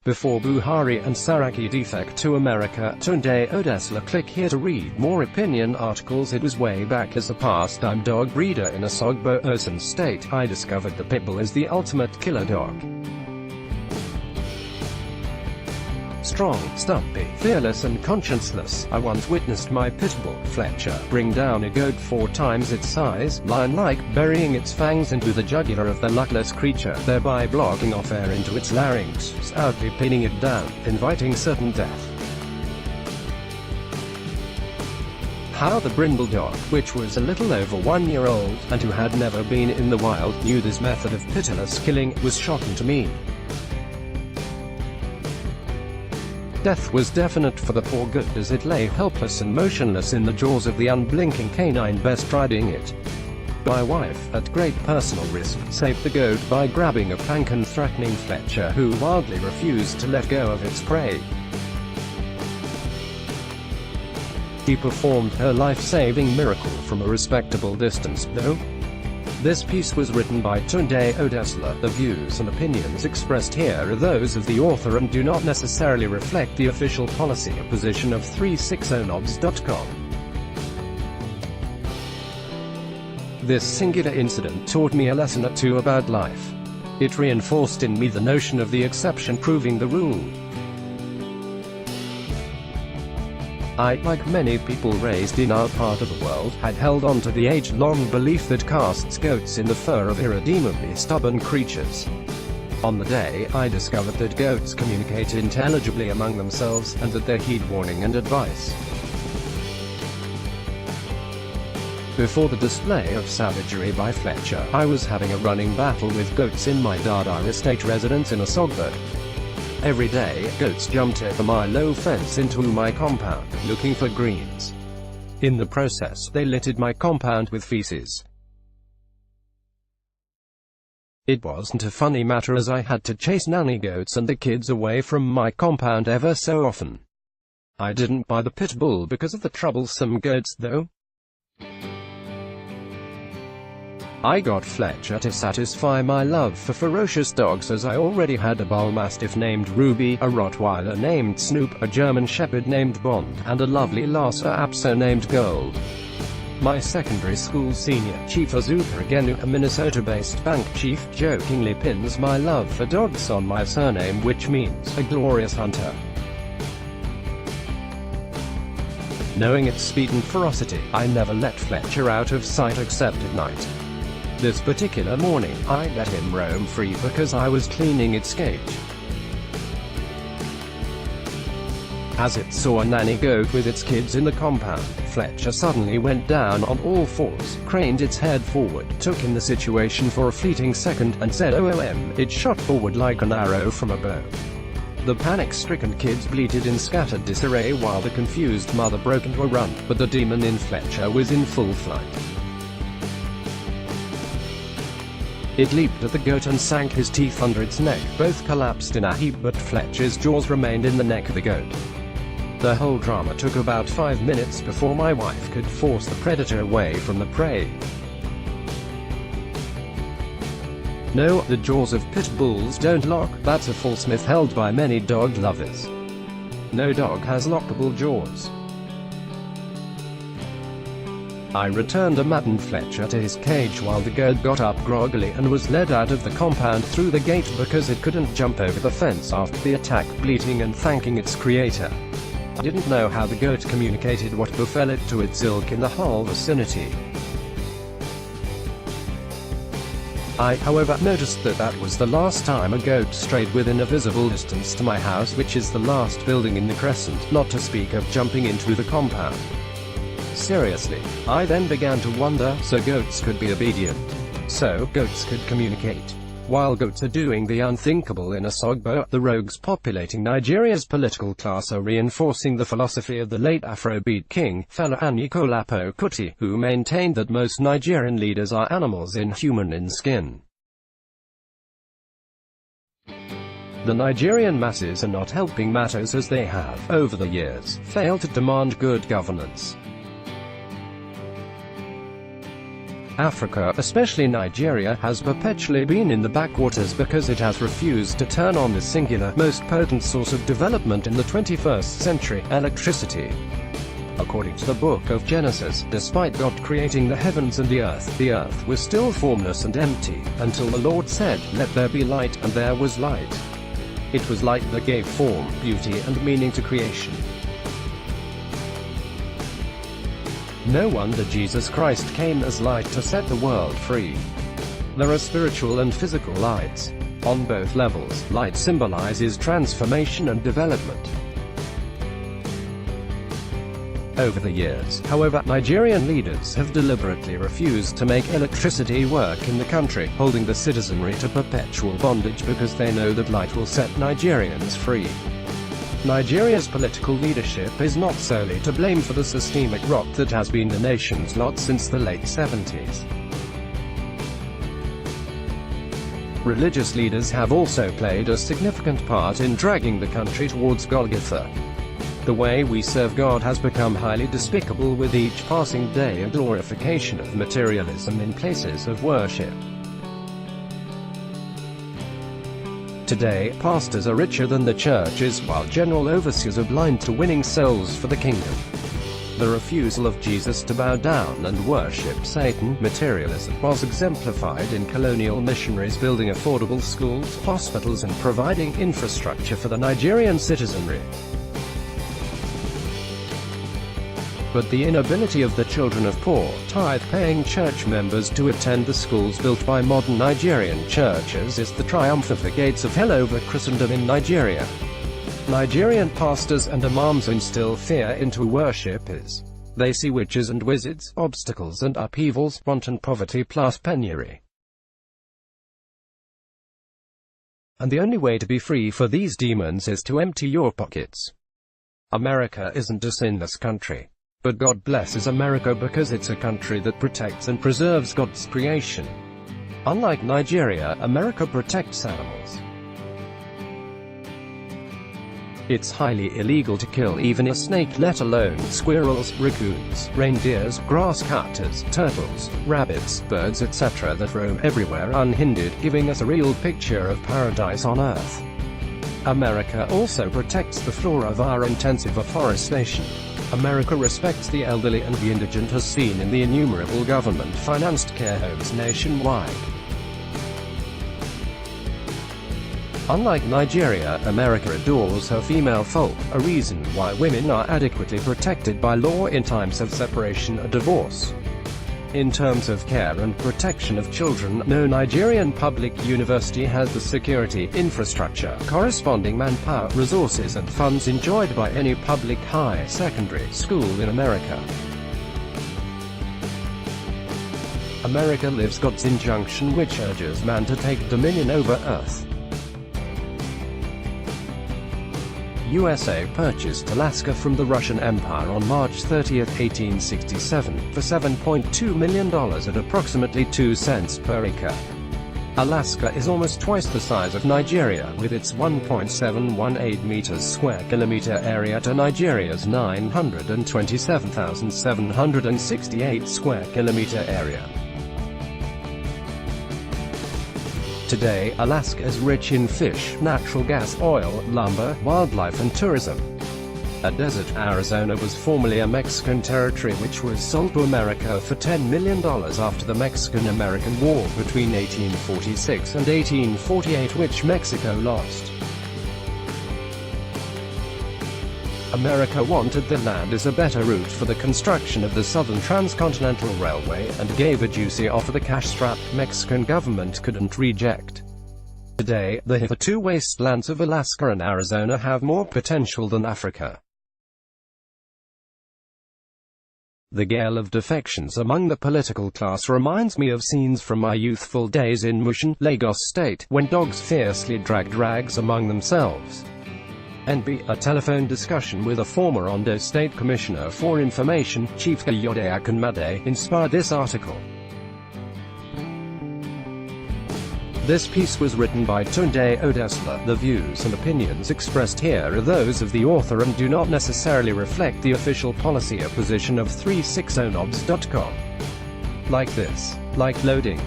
Before Buhari and Saraki Defect to America, Tunde Odesla. Click here to read more opinion articles. It was way back as a pastime dog breeder in Osogbo, Osun State, I discovered the Pitbull is the ultimate killer dog. Strong, stumpy, fearless and conscienceless, I once witnessed my Pitbull, Fletcher, bring down a goat 4 times its size, lion-like, burying its fangs into the jugular of the luckless creature, thereby blocking off air into its larynx, stoutly pinning it down, inviting certain death. How the brindle dog, which was a little over 1 year old, and who had never been in the wild, knew this method of pitiless killing, was shocking to me. Death was definite for the poor goat as it lay helpless and motionless in the jaws of the unblinking canine bestriding it. My wife, at great personal risk, saved the goat by grabbing a pank-and-threatening Fletcher who wildly refused to let go of its prey. She performed her life-saving miracle from a respectable distance, though. This piece was written by Tunde Odesla. The views and opinions expressed here are those of the author and do not necessarily reflect the official policy or position of 360knobs.com. This singular incident taught me a lesson or two about life. It reinforced in me the notion of the exception proving the rule. I, like many people raised in our part of the world, had held on to the age-long belief that casts goats in the fur of irredeemably stubborn creatures. On the day I discovered that goats communicate intelligibly among themselves, and that they heed warning and advice. Before the display of savagery by Fletcher, I was having a running battle with goats in my Dada estate residence in Osogbo. Every day, goats jumped over my low fence into my compound, looking for greens. In the process, they littered my compound with feces. It wasn't a funny matter as I had to chase nanny goats and the kids away from my compound ever so often. I didn't buy the Pitbull because of the troublesome goats, though. I got Fletcher to satisfy my love for ferocious dogs, as I already had a Bull Mastiff named Ruby, a Rottweiler named Snoop, a German Shepherd named Bond, and a lovely Lhasa Apso named Gold. My secondary school senior, Chief Azuka Agenu, a Minnesota-based bank chief, jokingly pins my love for dogs on my surname, which means, a glorious hunter. Knowing its speed and ferocity, I never let Fletcher out of sight except at night. This particular morning, I let him roam free because I was cleaning its cage. As it saw a nanny goat with its kids in the compound, Fletcher suddenly went down on all fours, craned its head forward, took in the situation for a fleeting second, and said OOM. It shot forward like an arrow from a bow. The panic-stricken kids bleated in scattered disarray while the confused mother broke into a run, but the demon in Fletcher was in full flight. It leaped at the goat and sank his teeth under its neck. Both collapsed in a heap, but Fletcher's jaws remained in the neck of the goat. The whole drama took about 5 minutes before my wife could force the predator away from the prey. No, the jaws of pit bulls don't lock. That's a false myth held by many dog lovers. No dog has lockable jaws. I returned a maddened Fletcher to his cage while the goat got up groggily and was led out of the compound through the gate because it couldn't jump over the fence after the attack, bleating and thanking its creator. I didn't know how the goat communicated what befell it to its ilk in the whole vicinity. I, however, noticed that was the last time a goat strayed within a visible distance to my house, which is the last building in the crescent, not to speak of jumping into the compound. Seriously, I then began to wonder, so goats could be obedient. So, goats could communicate. While goats are doing the unthinkable in Osogbo, the rogues populating Nigeria's political class are reinforcing the philosophy of the late Afrobeat king, Fela Anikulapo Kuti, who maintained that most Nigerian leaders are animals inhuman in skin. The Nigerian masses are not helping matters as they have, over the years, failed to demand good governance. Africa, especially Nigeria, has perpetually been in the backwaters because it has refused to turn on the singular, most potent source of development in the 21st century, electricity. According to the book of Genesis, despite God creating the heavens and the earth was still formless and empty, until the Lord said, "Let there be light," and there was light. It was light that gave form, beauty and meaning to creation. No wonder Jesus Christ came as light to set the world free. There are spiritual and physical lights. On both levels, light symbolizes transformation and development. Over the years, however, Nigerian leaders have deliberately refused to make electricity work in the country, holding the citizenry to perpetual bondage because they know that light will set Nigerians free. Nigeria's political leadership is not solely to blame for the systemic rot that has been the nation's lot since the late 70s. Religious leaders have also played a significant part in dragging the country towards Golgotha. The way we serve God has become highly despicable with each passing day, and glorification of materialism in places of worship. Today, pastors are richer than the church is, while general overseers are blind to winning souls for the kingdom. The refusal of Jesus to bow down and worship Satan, materialism, was exemplified in colonial missionaries building affordable schools, hospitals and providing infrastructure for the Nigerian citizenry. But the inability of the children of poor, tithe-paying church members to attend the schools built by modern Nigerian churches is the triumph of the gates of hell over Christendom in Nigeria. Nigerian pastors and imams instill fear into worshippers. They see witches and wizards, obstacles and upheavals, wanton poverty plus penury. And the only way to be free for these demons is to empty your pockets. America isn't a sinless country. But God blesses America because it's a country that protects and preserves God's creation. Unlike Nigeria, America protects animals. It's highly illegal to kill even a snake, let alone squirrels, raccoons, reindeers, grass cutters, turtles, rabbits, birds etc. that roam everywhere unhindered, giving us a real picture of paradise on Earth. America also protects the flora via intensive afforestation. America respects the elderly and the indigent, as seen in the innumerable government-financed care homes nationwide. Unlike Nigeria, America adores her female folk, a reason why women are adequately protected by law in times of separation or divorce. In terms of care and protection of children, no Nigerian public university has the security, infrastructure, corresponding manpower, resources and funds enjoyed by any public high secondary school in America. America lives God's injunction which urges man to take dominion over earth. USA purchased Alaska from the Russian Empire on March 30, 1867, for $7.2 million at approximately 2 cents per acre. Alaska is almost twice the size of Nigeria, with its 1.718 meters square kilometer area to Nigeria's 927,768 square kilometer area. Today, Alaska is rich in fish, natural gas, oil, lumber, wildlife and tourism. A desert, Arizona was formerly a Mexican territory which was sold to America for $10 million after the Mexican-American War between 1846 and 1848, which Mexico lost. America wanted the land as a better route for the construction of the Southern Transcontinental Railway, and gave a juicy offer the cash-strapped Mexican government couldn't reject. Today, the hitherto wastelands of Alaska and Arizona have more potential than Africa. The gale of defections among the political class reminds me of scenes from my youthful days in Mushin, Lagos State, when dogs fiercely dragged rags among themselves. NB, a telephone discussion with a former Ondo State Commissioner for Information, Chief Kayode Akinmade, inspired this article. This piece was written by Tunde Odesla. The views and opinions expressed here are those of the author and do not necessarily reflect the official policy or position of 360knobs.com. Like this. Like loading.